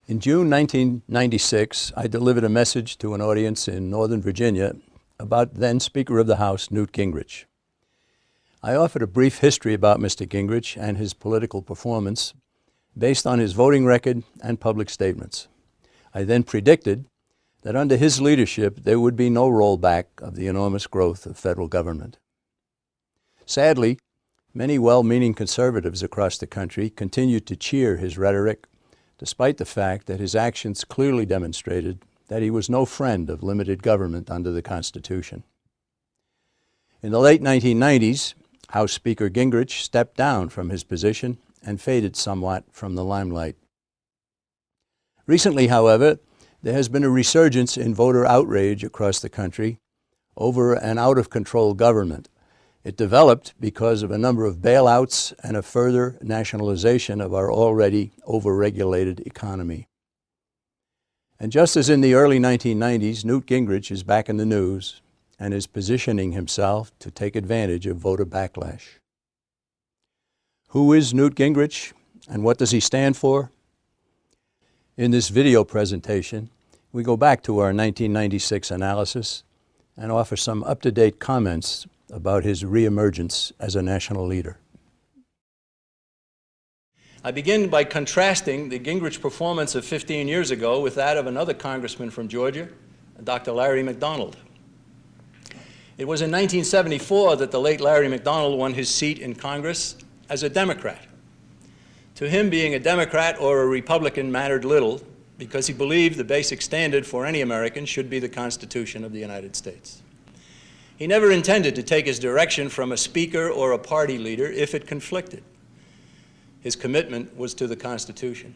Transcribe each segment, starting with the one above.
In June 1996, I delivered a message to an audience in Northern Virginia about then Speaker of the House, Newt Gingrich. I offered a brief history about Mr. Gingrich and his political performance based on his voting record and public statements. I then predicted that under his leadership there would be no rollback of the enormous growth of federal government. Sadly, many well-meaning conservatives across the country continued to cheer his rhetoric, despite the fact that his actions clearly demonstrated that he was no friend of limited government under the Constitution. In the late 1990s, House Speaker Gingrich stepped down from his position and faded somewhat from the limelight. Recently, however, there has been a resurgence in voter outrage across the country over an out-of-control government. It developed because of a number of bailouts and a further nationalization of our already over-regulated economy. And just as in the early 1990s, Newt Gingrich is back in the news and is positioning himself to take advantage of voter backlash. Who is Newt Gingrich and what does he stand for? In this video presentation, we go back to our 1996 analysis and offer some up-to-date comments about his reemergence as a national leader. I begin by contrasting the Gingrich performance of 15 years ago with that of another congressman from Georgia, Dr. Larry McDonald. It was in 1974 that the late Larry McDonald won his seat in Congress as a Democrat. To him, being a Democrat or a Republican mattered little because he believed the basic standard for any American should be the Constitution of the United States. He never intended to take his direction from a speaker or a party leader if it conflicted. His commitment was to the Constitution.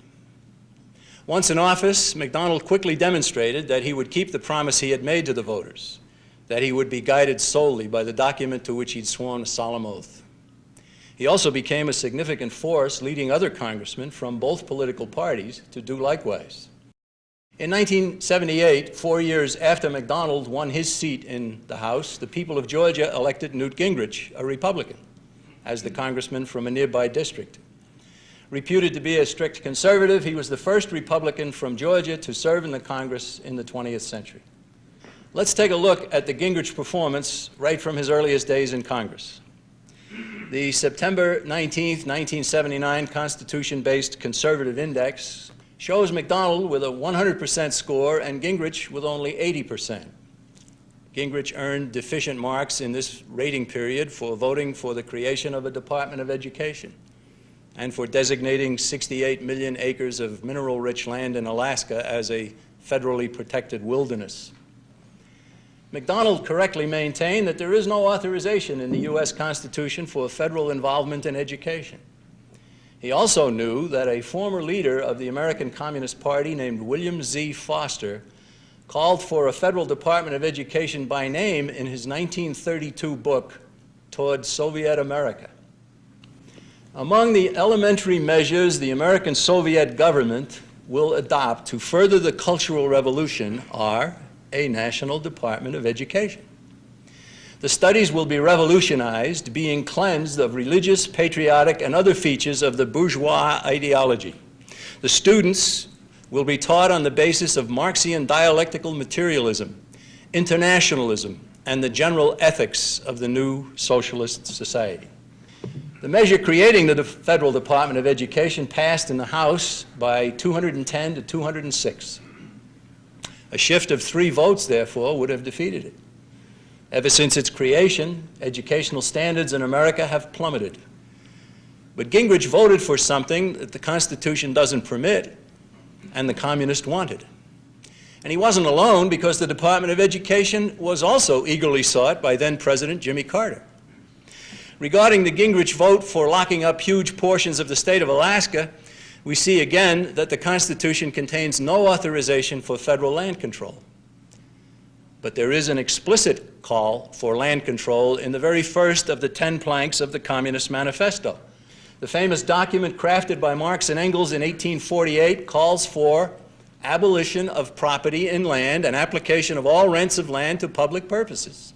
Once in office, McDonald quickly demonstrated that he would keep the promise he had made to the voters, that he would be guided solely by the document to which he'd sworn a solemn oath. He also became a significant force, leading other congressmen from both political parties to do likewise. In 1978, 4 years after McDonald won his seat in the House, the people of Georgia elected Newt Gingrich, a Republican, as the congressman from a nearby district. Reputed to be a strict conservative, he was the first Republican from Georgia to serve in the Congress in the 20th century. Let's take a look at the Gingrich performance right from his earliest days in Congress. The September 19, 1979 Constitution-based conservative index shows McDonald with a 100% score and Gingrich with only 80%. Gingrich earned deficient marks in this rating period for voting for the creation of a Department of Education and for designating 68 million acres of mineral-rich land in Alaska as a federally protected wilderness. McDonald correctly maintained that there is no authorization in the U.S. Constitution for federal involvement in education. He also knew that a former leader of the American Communist Party named William Z. Foster called for a federal Department of Education by name in his 1932 book, Toward Soviet America. Among the elementary measures the American Soviet government will adopt to further the Cultural Revolution are a national Department of Education. The studies will be revolutionized, being cleansed of religious, patriotic, and other features of the bourgeois ideology. The students will be taught on the basis of Marxian dialectical materialism, internationalism, and the general ethics of the new socialist society. The measure creating the Federal Department of Education passed in the House by 210 to 206. A shift of 3 votes, therefore, would have defeated it. Ever since its creation, educational standards in America have plummeted. But Gingrich voted for something that the Constitution doesn't permit and the communists wanted. And he wasn't alone, because the Department of Education was also eagerly sought by then-President Jimmy Carter. Regarding the Gingrich vote for locking up huge portions of the state of Alaska, we see again that the Constitution contains no authorization for federal land control. But there is an explicit call for land control in the very first of the 10 planks of the Communist Manifesto. The famous document crafted by Marx and Engels in 1848 calls for abolition of property in land and application of all rents of land to public purposes.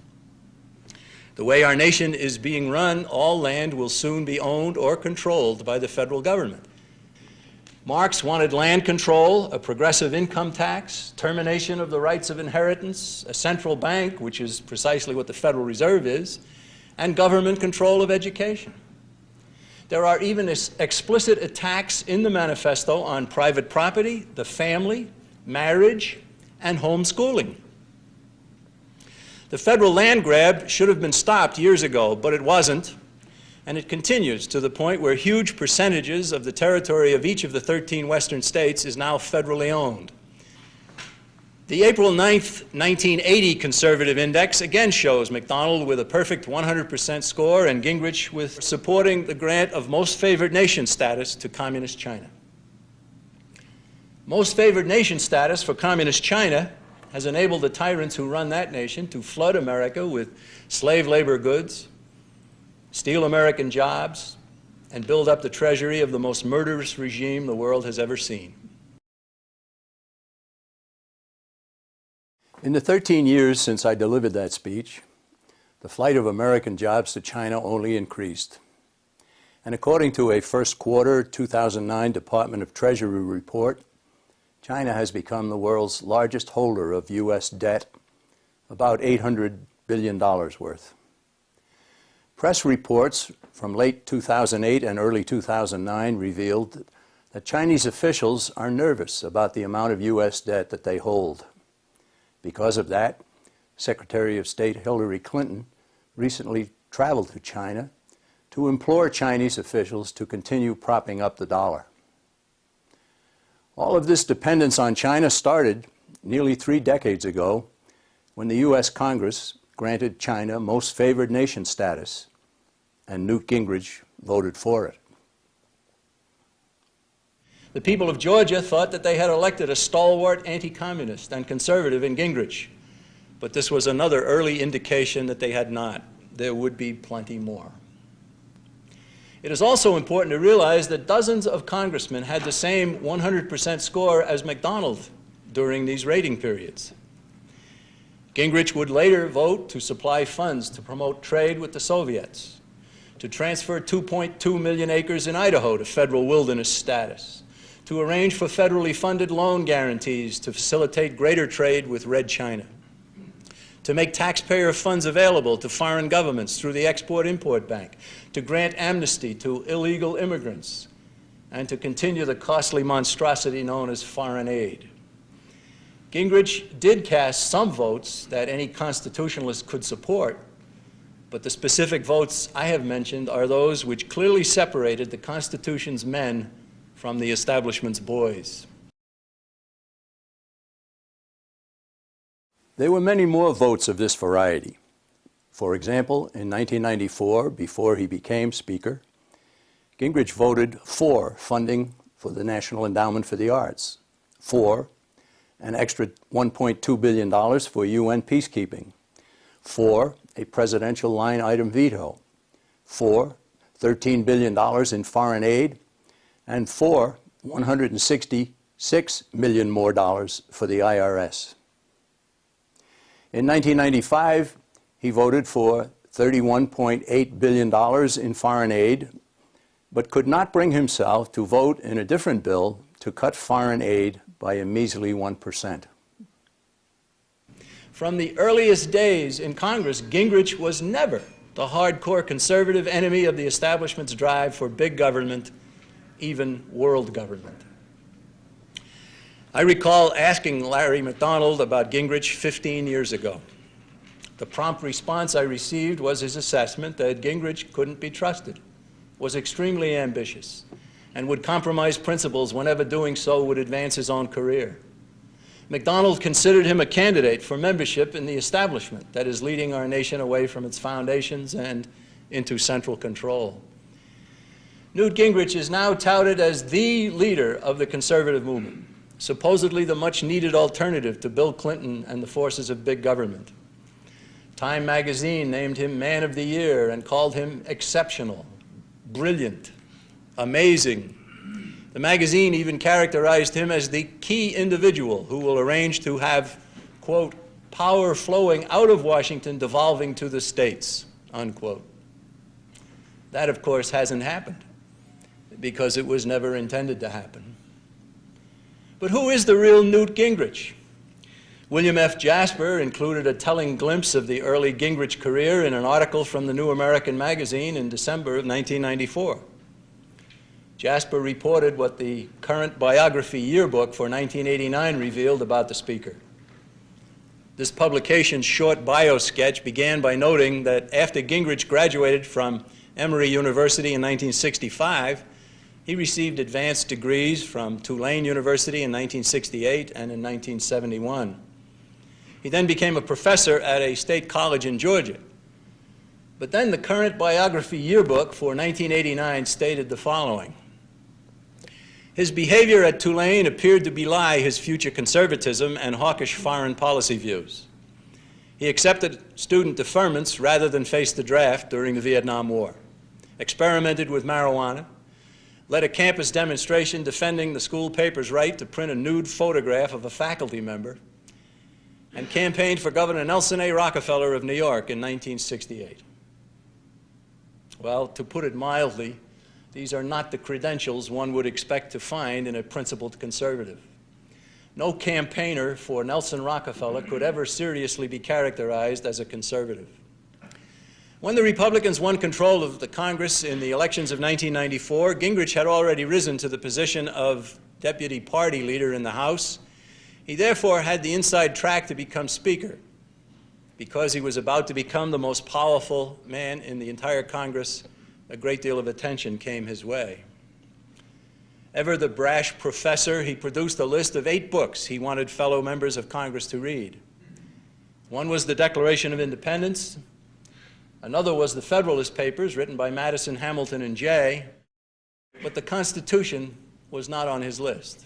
The way our nation is being run, all land will soon be owned or controlled by the federal government. Marx wanted land control, a progressive income tax, termination of the rights of inheritance, a central bank, which is precisely what the Federal Reserve is, and government control of education. There are even explicit attacks in the manifesto on private property, the family, marriage, and homeschooling. The federal land grab should have been stopped years ago, but it wasn't. And it continues to the point where huge percentages of the territory of each of the 13 western states is now federally owned. The April 9th, 1980 Conservative Index again shows McDonald with a perfect 100% score and Gingrich with supporting the grant of Most Favored Nation status to Communist China. Most Favored Nation status for Communist China has enabled the tyrants who run that nation to flood America with slave labor goods, steal American jobs, and build up the treasury of the most murderous regime the world has ever seen. In the 13 years since I delivered that speech, the flight of American jobs to China only increased. And according to a first quarter 2009 Department of Treasury report, China has become the world's largest holder of U.S. debt, about $800 billion worth. Press reports from late 2008 and early 2009 revealed that Chinese officials are nervous about the amount of U.S. debt that they hold. Because of that, Secretary of State Hillary Clinton recently traveled to China to implore Chinese officials to continue propping up the dollar. All of this dependence on China started nearly 3 decades ago when the U.S. Congress granted China Most Favored Nation status, and Newt Gingrich voted for it. The people of Georgia thought that they had elected a stalwart anti-communist and conservative in Gingrich, but this was another early indication that they had not. There would be plenty more. It is also important to realize that dozens of congressmen had the same 100% score as McDonald during these rating periods. Gingrich would later vote to supply funds to promote trade with the Soviets, to transfer 2.2 million acres in Idaho to federal wilderness status, to arrange for federally funded loan guarantees to facilitate greater trade with Red China, to make taxpayer funds available to foreign governments through the Export-Import Bank, to grant amnesty to illegal immigrants, and to continue the costly monstrosity known as foreign aid. Gingrich did cast some votes that any constitutionalist could support, but the specific votes I have mentioned are those which clearly separated the Constitution's men from the establishment's boys. There were many more votes of this variety. For example, in 1994, before he became Speaker, Gingrich voted for funding for the National Endowment for the Arts, for an extra $1.2 billion for UN peacekeeping, for a presidential line item veto, for $13 billion in foreign aid, and for $166 million more for the IRS. In 1995, he voted for $31.8 billion in foreign aid, but could not bring himself to vote in a different bill to cut foreign aid by a measly 1%. From the earliest days in Congress, Gingrich was never the hardcore conservative enemy of the establishment's drive for big government, even world government. I recall asking Larry McDonald about Gingrich 15 years ago. The prompt response I received was his assessment that Gingrich couldn't be trusted, was extremely ambitious, and would compromise principles whenever doing so would advance his own career. McDonald considered him a candidate for membership in the establishment that is leading our nation away from its foundations and into central control. Newt Gingrich is now touted as the leader of the conservative movement, supposedly the much-needed alternative to Bill Clinton and the forces of big government. Time magazine named him Man of the Year and called him exceptional, brilliant, amazing. The magazine even characterized him as the key individual who will arrange to have, quote, power flowing out of Washington devolving to the states, unquote. That, of course, hasn't happened because it was never intended to happen. But who is the real Newt Gingrich? William F. Jasper included a telling glimpse of the early Gingrich career in an article from the New American Magazine in December of 1994. Jasper reported what the current biography yearbook for 1989 revealed about the speaker. This publication's short bio sketch began by noting that after Gingrich graduated from Emory University in 1965, he received advanced degrees from Tulane University in 1968 and in 1971. He then became a professor at a state college in Georgia. But then the current biography yearbook for 1989 stated the following: his behavior at Tulane appeared to belie his future conservatism and hawkish foreign policy views. He accepted student deferments rather than face the draft during the Vietnam War, experimented with marijuana, led a campus demonstration defending the school paper's right to print a nude photograph of a faculty member, and campaigned for Governor Nelson A. Rockefeller of New York in 1968. Well, to put it mildly, these are not the credentials one would expect to find in a principled conservative. No campaigner for Nelson Rockefeller could ever seriously be characterized as a conservative. When the Republicans won control of the Congress in the elections of 1994, Gingrich had already risen to the position of deputy party leader in the House. He therefore had the inside track to become Speaker. Because he was about to become the most powerful man in the entire Congress, a great deal of attention came his way. Ever the brash professor, he produced a list of 8 books he wanted fellow members of Congress to read. One was the Declaration of Independence. Another was the Federalist Papers, written by Madison, Hamilton, and Jay. But the Constitution was not on his list.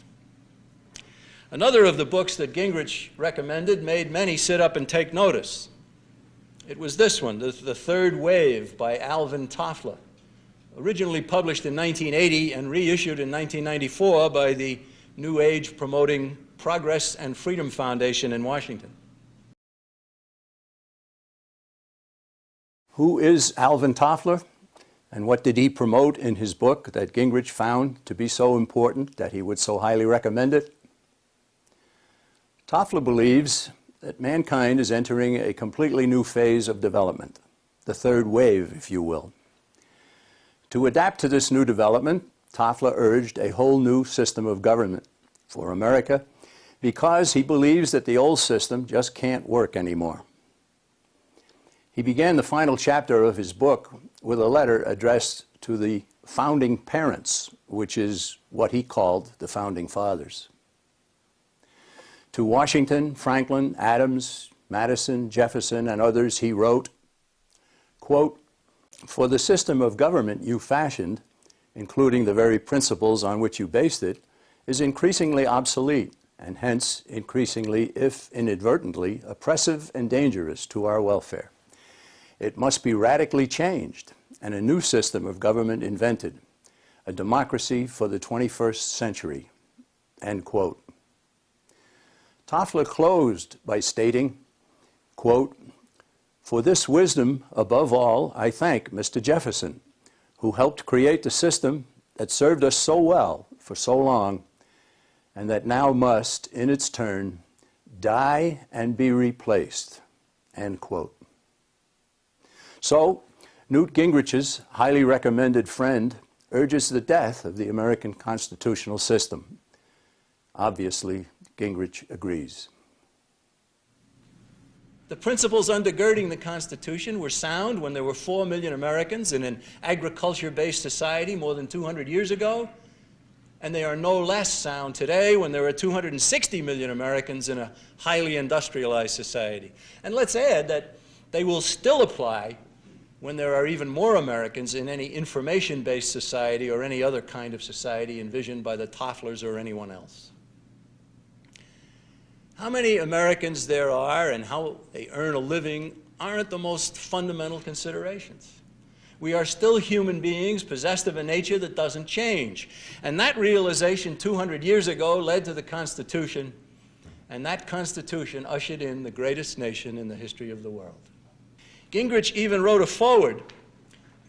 Another of the books that Gingrich recommended made many sit up and take notice. It was this one, The Third Wave by Alvin Toffler, originally published in 1980 and reissued in 1994 by the New Age Promoting Progress and Freedom Foundation in Washington. Who is Alvin Toffler, and what did he promote in his book that Gingrich found to be so important that he would so highly recommend it? Toffler believes that mankind is entering a completely new phase of development, the third wave, if you will. To adapt to this new development, Toffler urged a whole new system of government for America because he believes that the old system just can't work anymore. He began the final chapter of his book with a letter addressed to the founding parents, which is what he called the founding fathers. To Washington, Franklin, Adams, Madison, Jefferson, and others, he wrote, quote, "For the system of government you fashioned, including the very principles on which you based it, is increasingly obsolete and hence increasingly, if inadvertently, oppressive and dangerous to our welfare. It must be radically changed and a new system of government invented, a democracy for the 21st century," end quote. Toffler closed by stating, quote, "For this wisdom, above all, I thank Mr. Jefferson, who helped create the system that served us so well for so long, and that now must, in its turn, die and be replaced," end quote. So, Newt Gingrich's highly recommended friend urges the death of the American constitutional system. Obviously, Gingrich agrees. The principles undergirding the Constitution were sound when there were 4 million Americans in an agriculture-based society more than 200 years ago, and they are no less sound today when there are 260 million Americans in a highly industrialized society. And let's add that they will still apply when there are even more Americans in any information-based society or any other kind of society envisioned by the Tofflers or anyone else. How many Americans there are and how they earn a living aren't the most fundamental considerations. We are still human beings possessed of a nature that doesn't change. And that realization 200 years ago led to the Constitution, and that Constitution ushered in the greatest nation in the history of the world. Gingrich even wrote a foreword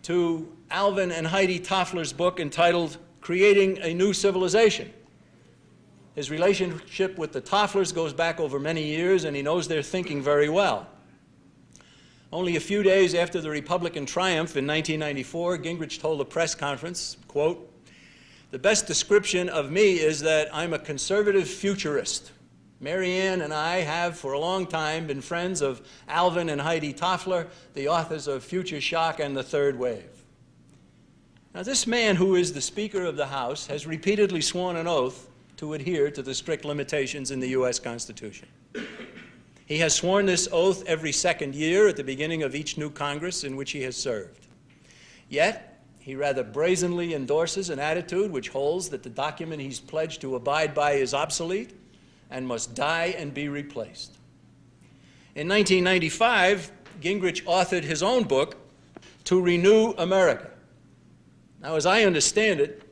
to Alvin and Heidi Toffler's book entitled Creating a New Civilization. His relationship with the Tofflers goes back over many years, and he knows their thinking very well. Only a few days after the Republican triumph in 1994, Gingrich told a press conference, quote, "The best description of me is that I'm a conservative futurist. Mary Ann and I have for a long time been friends of Alvin and Heidi Toffler, the authors of Future Shock and the Third Wave." Now, this man, who is the Speaker of the House, has repeatedly sworn an oath to adhere to the strict limitations in the U.S. Constitution. He has sworn this oath every second year at the beginning of each new Congress in which he has served. Yet, he rather brazenly endorses an attitude which holds that the document he's pledged to abide by is obsolete and must die and be replaced. In 1995, Gingrich authored his own book, To Renew America. Now, as I understand it,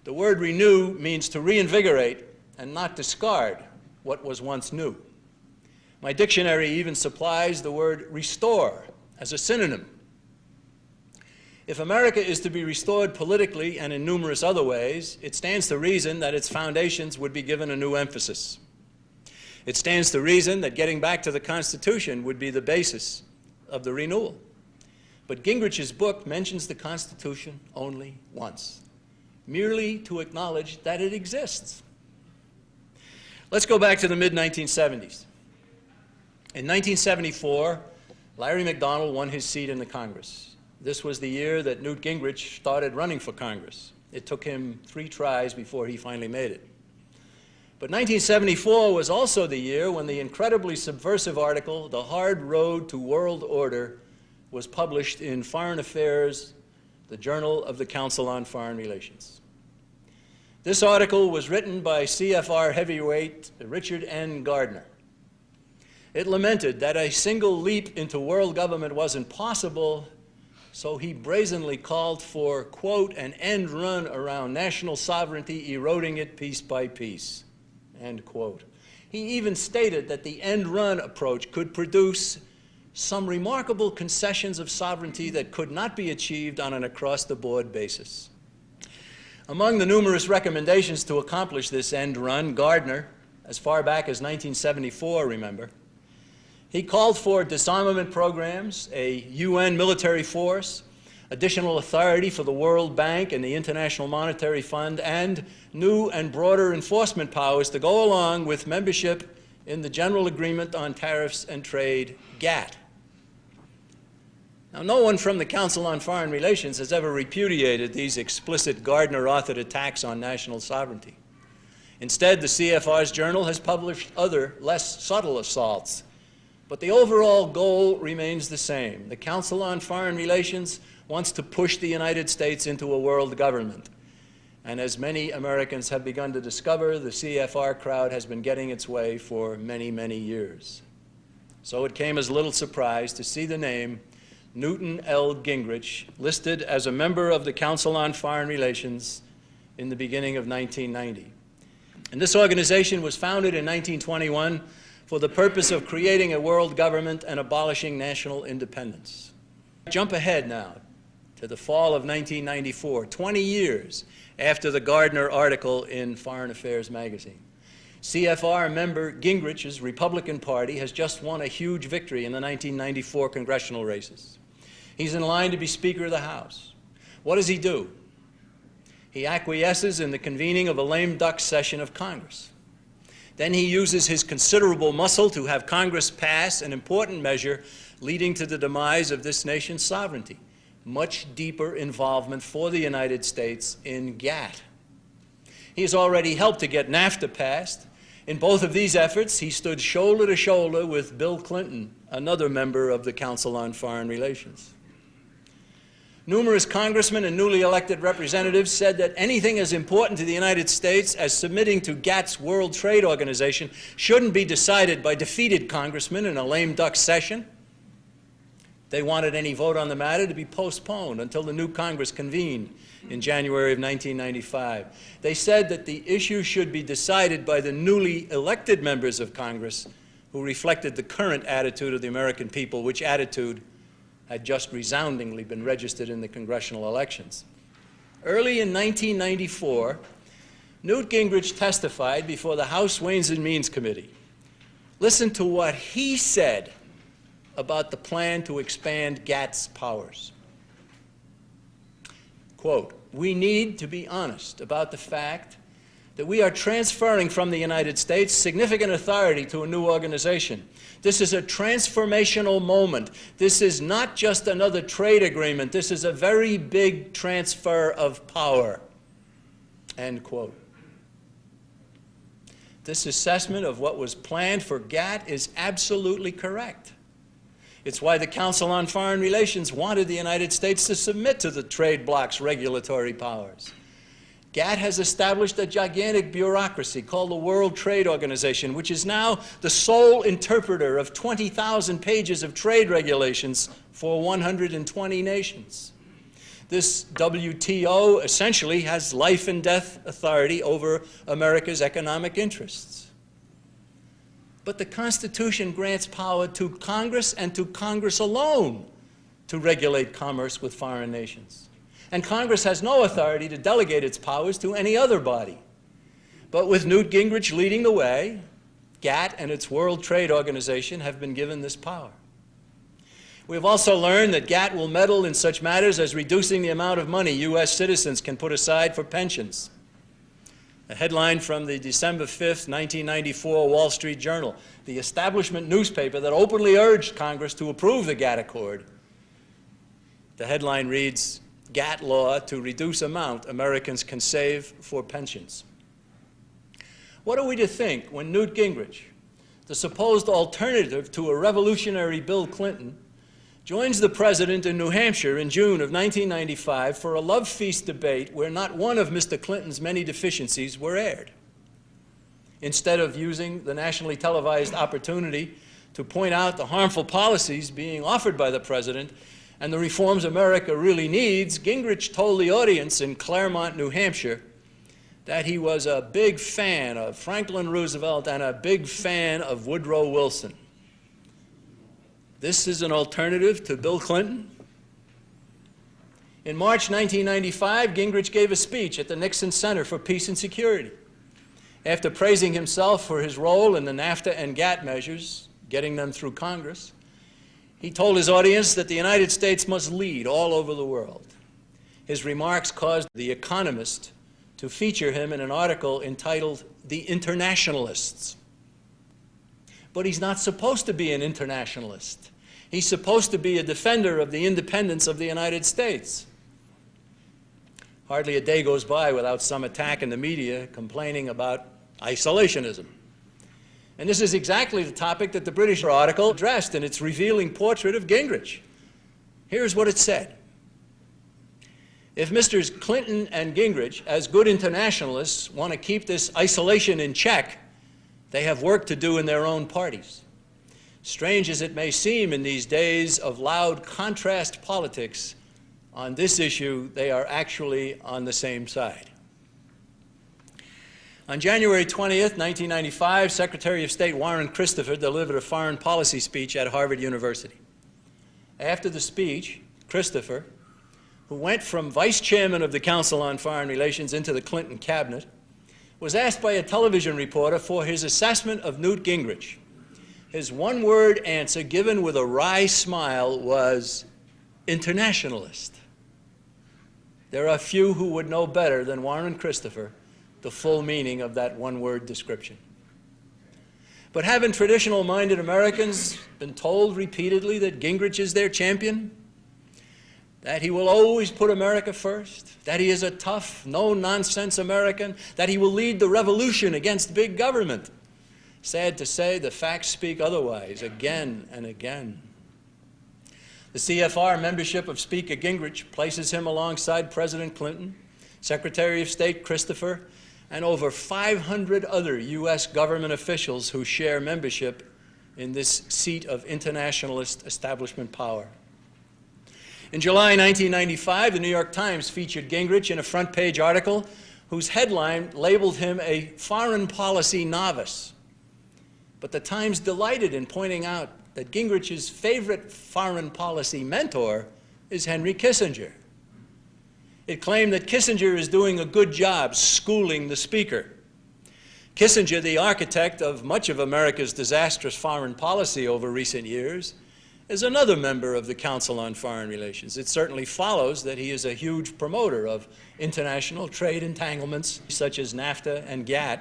the word renew means to reinvigorate and not discard what was once new. My dictionary even supplies the word restore as a synonym. If America is to be restored politically and in numerous other ways, it stands to reason that its foundations would be given a new emphasis. It stands to reason that getting back to the Constitution would be the basis of the renewal. But Gingrich's book mentions the Constitution only once, merely to acknowledge that it exists. Let's go back to the mid-1970s. In 1974, Larry McDonald won his seat in the Congress. This was the year that Newt Gingrich started running for Congress. It took him 3 tries before he finally made it. But 1974 was also the year when the incredibly subversive article, The Hard Road to World Order, was published in Foreign Affairs, the Journal of the Council on Foreign Relations. This article was written by CFR heavyweight Richard N. Gardner. It lamented that a single leap into world government wasn't possible, so he brazenly called for, quote, an end run around national sovereignty, eroding it piece by piece, end quote. He even stated that the end run approach could produce some remarkable concessions of sovereignty that could not be achieved on an across-the-board basis. Among the numerous recommendations to accomplish this end run, Gardner, as far back as 1974, remember, he called for disarmament programs, a UN military force, additional authority for the World Bank and the International Monetary Fund, and new and broader enforcement powers to go along with membership in the General Agreement on Tariffs and Trade, GATT. Now, no one from the Council on Foreign Relations has ever repudiated these explicit Gardner-authored attacks on national sovereignty. Instead, the CFR's journal has published other, less subtle assaults. But the overall goal remains the same. The Council on Foreign Relations wants to push the United States into a world government. And as many Americans have begun to discover, the CFR crowd has been getting its way for many, many years. So it came as little surprise to see the name Newton L. Gingrich listed as a member of the Council on Foreign Relations in the beginning of 1990. And this organization was founded in 1921 for the purpose of creating a world government and abolishing national independence. Jump ahead now to the fall of 1994, 20 years after the Gardner article in Foreign Affairs magazine. CFR member Gingrich's Republican Party has just won a huge victory in the 1994 congressional races. He's in line to be Speaker of the House. What does he do? He acquiesces in the convening of a lame duck session of Congress. Then he uses his considerable muscle to have Congress pass an important measure leading to the demise of this nation's sovereignty, much deeper involvement for the United States in GATT. He has already helped to get NAFTA passed. In both of these efforts, he stood shoulder to shoulder with Bill Clinton, another member of the Council on Foreign Relations. Numerous congressmen and newly elected representatives said that anything as important to the United States as submitting to GATT's World Trade Organization shouldn't be decided by defeated congressmen in a lame duck session. They wanted any vote on the matter to be postponed until the new Congress convened in January of 1995. They said that the issue should be decided by the newly elected members of Congress who reflected the current attitude of the American people, which attitude had just resoundingly been registered in the congressional elections. Early in 1994, Newt Gingrich testified before the House Ways and Means Committee. Listen to what he said about the plan to expand GATT's powers. Quote, "We need to be honest about the fact that we are transferring from the United States significant authority to a new organization. This is a transformational moment. This is not just another trade agreement. This is a very big transfer of power." End quote. This assessment of what was planned for GATT is absolutely correct. It's why the Council on Foreign Relations wanted the United States to submit to the trade bloc's regulatory powers. GATT has established a gigantic bureaucracy called the World Trade Organization, which is now the sole interpreter of 20,000 pages of trade regulations for 120 nations. This WTO essentially has life and death authority over America's economic interests. But the Constitution grants power to Congress and to Congress alone to regulate commerce with foreign nations. And Congress has no authority to delegate its powers to any other body. But with Newt Gingrich leading the way, GATT and its World Trade Organization have been given this power. We have also learned that GATT will meddle in such matters as reducing the amount of money U.S. citizens can put aside for pensions. A headline from the December 5th, 1994 Wall Street Journal, the establishment newspaper that openly urged Congress to approve the GATT Accord. The headline reads, "GATT law to reduce amount Americans can save for pensions." What are we to think when Newt Gingrich, the supposed alternative to a revolutionary Bill Clinton, joins the president in New Hampshire in June of 1995 for a love feast debate where not one of Mr. Clinton's many deficiencies were aired? Instead of using the nationally televised opportunity to point out the harmful policies being offered by the president and the reforms America really needs, Gingrich told the audience in Claremont, New Hampshire, that he was a big fan of Franklin Roosevelt and a big fan of Woodrow Wilson. This is an alternative to Bill Clinton? In March 1995, Gingrich gave a speech at the Nixon Center for Peace and Security. After praising himself for his role in the NAFTA and GATT measures, getting them through Congress, he told his audience that the United States must lead all over the world. His remarks caused The Economist to feature him in an article entitled "The Internationalists." But he's not supposed to be an internationalist. He's supposed to be a defender of the independence of the United States. Hardly a day goes by without some attack in the media complaining about isolationism. And this is exactly the topic that the British article addressed in its revealing portrait of Gingrich. Here's what it said. If Mr. Clinton and Gingrich, as good internationalists, want to keep this isolation in check, they have work to do in their own parties. Strange as it may seem in these days of loud contrast politics, on this issue, they are actually on the same side. On January 20th, 1995, Secretary of State Warren Christopher delivered a foreign policy speech at Harvard University. After the speech, Christopher, who went from vice chairman of the Council on Foreign Relations into the Clinton cabinet, was asked by a television reporter for his assessment of Newt Gingrich. His one-word answer, given with a wry smile, was internationalist. There are few who would know better than Warren Christopher the full meaning of that one-word description. But haven't traditional-minded Americans been told repeatedly that Gingrich is their champion? That he will always put America first, that he is a tough, no-nonsense American, that he will lead the revolution against big government. Sad to say, the facts speak otherwise again and again. The CFR membership of Speaker Gingrich places him alongside President Clinton, Secretary of State Christopher, and over 500 other U.S. government officials who share membership in this seat of internationalist establishment power. In July 1995, the New York Times featured Gingrich in a front-page article whose headline labeled him a foreign policy novice. But the Times delighted in pointing out that Gingrich's favorite foreign policy mentor is Henry Kissinger. It claimed that Kissinger is doing a good job schooling the speaker. Kissinger, the architect of much of America's disastrous foreign policy over recent years, is another member of the Council on Foreign Relations. It certainly follows that he is a huge promoter of international trade entanglements such as NAFTA and GATT,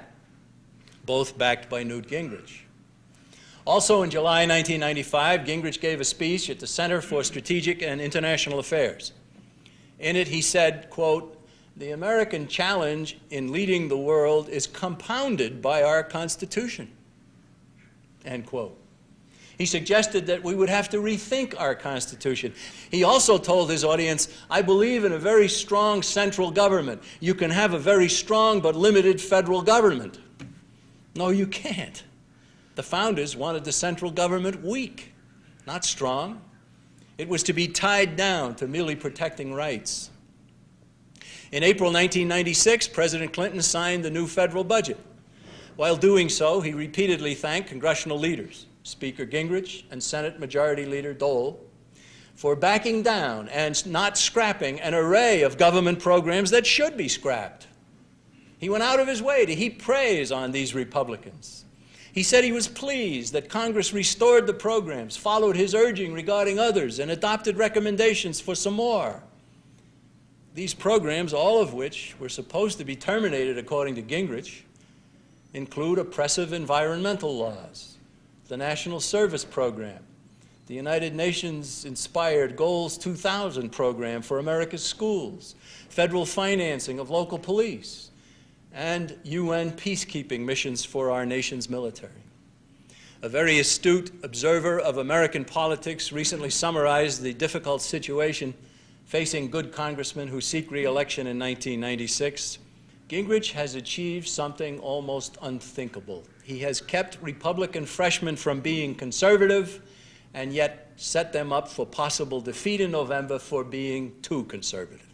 both backed by Newt Gingrich. Also in July 1995, Gingrich gave a speech at the Center for Strategic and International Affairs. In it he said, quote, "The American challenge in leading the world is compounded by our Constitution," end quote. He suggested that we would have to rethink our Constitution. He also told his audience, "I believe in a very strong central government. You can have a very strong but limited federal government." No, you can't. The founders wanted the central government weak, not strong. It was to be tied down to merely protecting rights. In April 1996, President Clinton signed the new federal budget. While doing so, he repeatedly thanked congressional leaders, Speaker Gingrich and Senate Majority Leader Dole, for backing down and not scrapping an array of government programs that should be scrapped. He went out of his way to heap praise on these Republicans. He said he was pleased that Congress restored the programs, followed his urging regarding others, and adopted recommendations for some more. These programs, all of which were supposed to be terminated according to Gingrich, include oppressive environmental laws, the National Service Program, the United Nations-inspired Goals 2000 program for America's schools, federal financing of local police, and UN peacekeeping missions for our nation's military. A very astute observer of American politics recently summarized the difficult situation facing good congressmen who seek re-election in 1996. Gingrich has achieved something almost unthinkable. He has kept Republican freshmen from being conservative and yet set them up for possible defeat in November for being too conservative.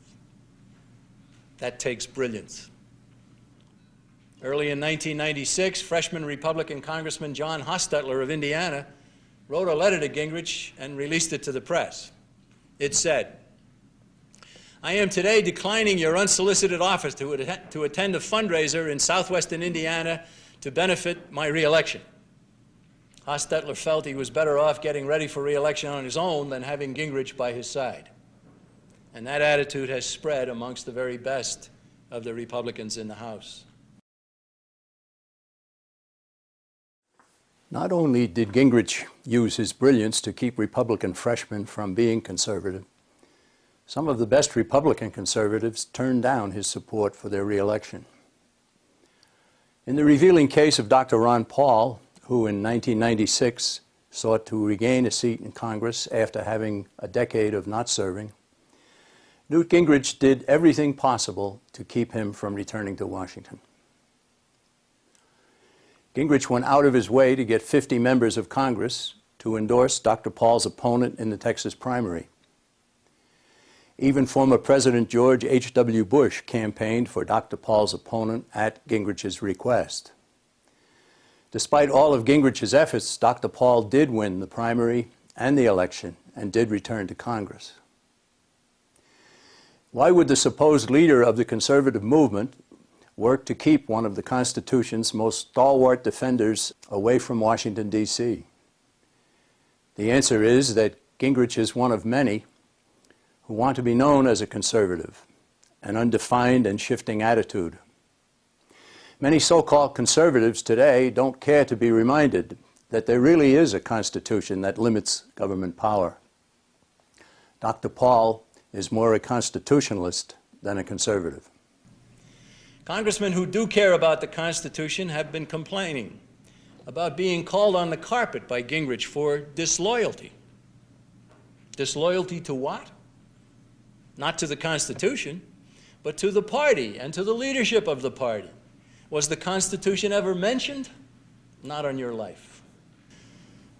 That takes brilliance. Early in 1996, freshman Republican Congressman John Hostetler of Indiana wrote a letter to Gingrich and released it to the press. It said, "I am today declining your unsolicited offer to attend a fundraiser in southwestern Indiana to benefit my re-election." Hostetler felt he was better off getting ready for re-election on his own than having Gingrich by his side. And that attitude has spread amongst the very best of the Republicans in the House. Not only did Gingrich use his brilliance to keep Republican freshmen from being conservative, some of the best Republican conservatives turned down his support for their re-election. In the revealing case of Dr. Ron Paul, who in 1996 sought to regain a seat in Congress after having a decade of not serving, Newt Gingrich did everything possible to keep him from returning to Washington. Gingrich went out of his way to get 50 members of Congress to endorse Dr. Paul's opponent in the Texas primary. Even former President George H.W. Bush campaigned for Dr. Paul's opponent at Gingrich's request. Despite all of Gingrich's efforts, Dr. Paul did win the primary and the election and did return to Congress. Why would the supposed leader of the conservative movement work to keep one of the Constitution's most stalwart defenders away from Washington, D.C.? The answer is that Gingrich is one of many who want to be known as a conservative, an undefined and shifting attitude. Many so-called conservatives today don't care to be reminded that there really is a Constitution that limits government power. Dr. Paul is more a constitutionalist than a conservative. Congressmen who do care about the Constitution have been complaining about being called on the carpet by Gingrich for disloyalty. Disloyalty to what? Not to the Constitution, but to the party and to the leadership of the party. Was the Constitution ever mentioned? Not on your life.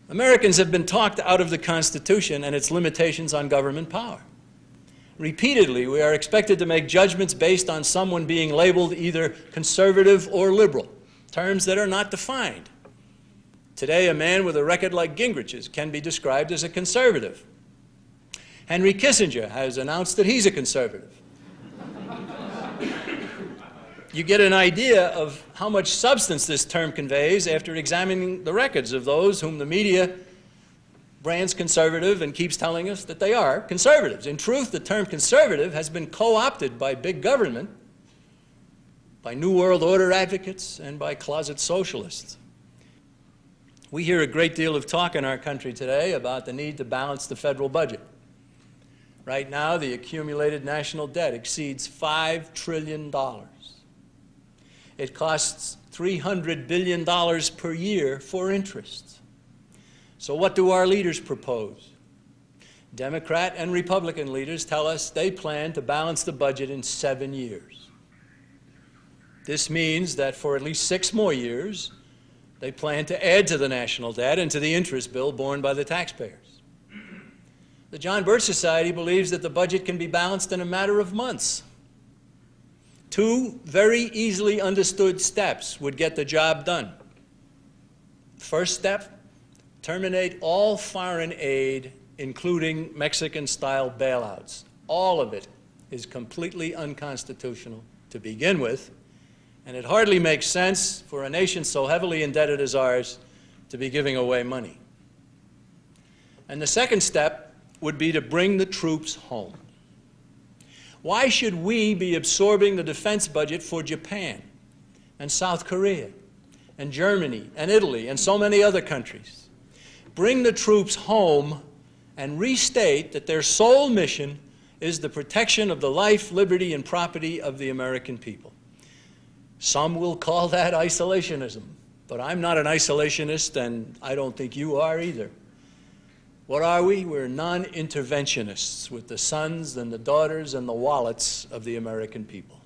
Americans have been talked out of the Constitution and its limitations on government power. Repeatedly, we are expected to make judgments based on someone being labeled either conservative or liberal, terms that are not defined. Today, a man with a record like Gingrich's can be described as a conservative. Henry Kissinger has announced that he's a conservative. You get an idea of how much substance this term conveys after examining the records of those whom the media brands conservative and keeps telling us that they are conservatives. In truth, the term conservative has been co-opted by big government, by New World Order advocates, and by closet socialists. We hear a great deal of talk in our country today about the need to balance the federal budget. Right now, the accumulated national debt exceeds $5 trillion. It costs $300 billion per year for interest. So what do our leaders propose? Democrat and Republican leaders tell us they plan to balance the budget in 7 years. This means that for at least 6 more years, they plan to add to the national debt and to the interest bill borne by the taxpayers. The John Birch Society believes that the budget can be balanced in a matter of months. 2 very easily understood steps would get the job done. First step, terminate all foreign aid, including Mexican-style bailouts. All of it is completely unconstitutional to begin with, and it hardly makes sense for a nation so heavily indebted as ours to be giving away money. And the second step would be to bring the troops home. Why should we be absorbing the defense budget for Japan and South Korea and Germany and Italy and so many other countries? Bring the troops home and restate that their sole mission is the protection of the life, liberty, and property of the American people. Some will call that isolationism, but I'm not an isolationist, and I don't think you are either. What are we? We're non-interventionists with the sons and the daughters and the wallets of the American people.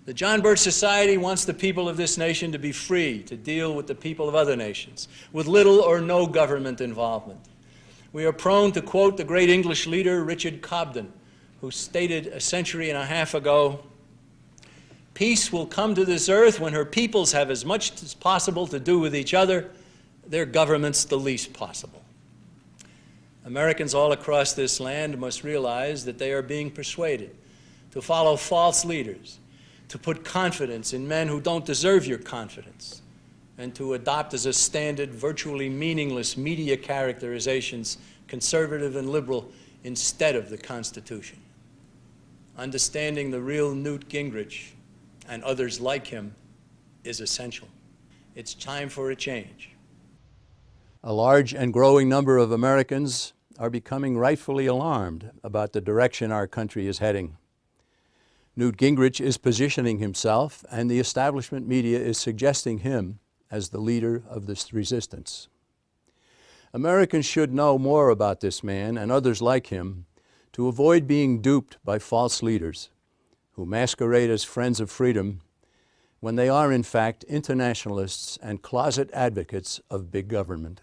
The John Birch Society wants the people of this nation to be free to deal with the people of other nations, with little or no government involvement. We are prone to quote the great English leader Richard Cobden, who stated a century and a half ago, "Peace will come to this earth when her peoples have as much as possible to do with each other, their governments the least possible." Americans all across this land must realize that they are being persuaded to follow false leaders, to put confidence in men who don't deserve your confidence, and to adopt as a standard virtually meaningless media characterizations, conservative and liberal, instead of the Constitution. Understanding the real Newt Gingrich and others like him is essential. It's time for a change. A large and growing number of Americans are becoming rightfully alarmed about the direction our country is heading. Newt Gingrich is positioning himself, and the establishment media is suggesting him as the leader of this resistance. Americans should know more about this man and others like him to avoid being duped by false leaders who masquerade as friends of freedom when they are in fact internationalists and closet advocates of big government.